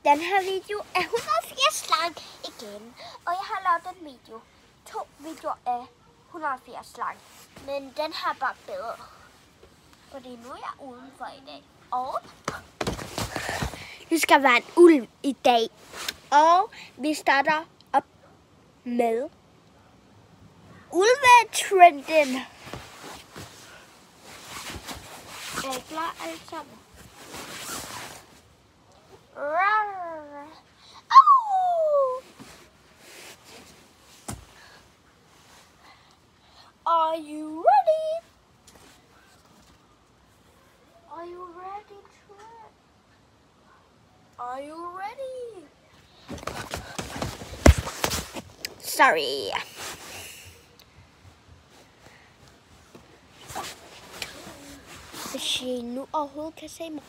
Den her video er 180 lang igen, og jeg har lavet en video. 2 videoer er 180 lang, men den her er bare bedre. Fordi nu er jeg udenfor i dag, og det skal være en ulv i dag. Og vi starter op med ulvetrenden. Er I klar alle sammen? Are you ready? Are you ready, Trent? Are you ready? Sorry. Hvis I nu overhovedet kan se mig,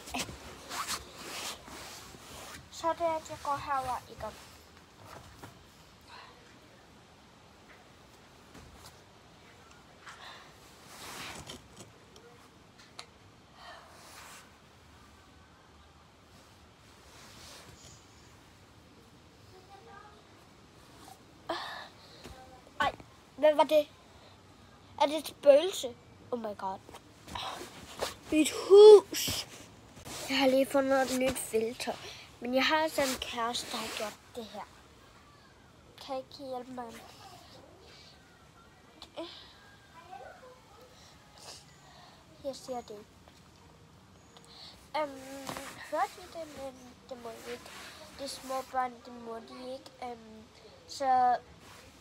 så er det, at jeg går herover i gang. Ej, hvad var det? Er det et spøgelse? Oh my god. Mit hus. Jeg har lige fundet et nyt filter. Men jeg har altså en kæreste, der har gjort det her. Kan I ikke hjælpe mig? Jeg siger det. Hørte I det? Men det må I ikke. De små børn, det må de ikke. Så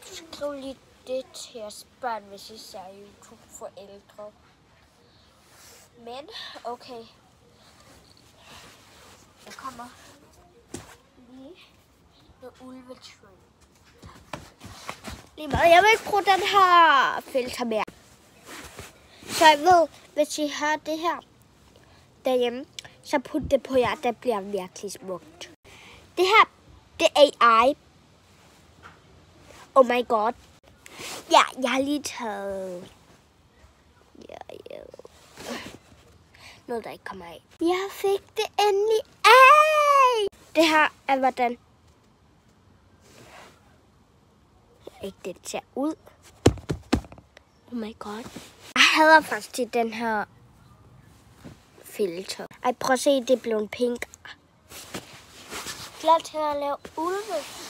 skriv lige det til jeres børn, hvis I ser YouTube for ældre. Men, okay. Jeg kommer lige med ulvetrend. Lige meget. Jeg vil ikke bruge den her filter mere. Så jeg ved, hvis I har det her derhjemme, så put det på jer. Det bliver virkelig smukt. Det her, det er AI. Oh my god. Ja, jeg har lige taget... Ja. Noget, der ikke kommer af. Jeg fik det endelig af! Det her er, hvordan ikke det ser ud. Oh my god. Jeg hader faktisk den her filter. Ej, prøv at se, det er blevet pink. Klar til at lave ulve.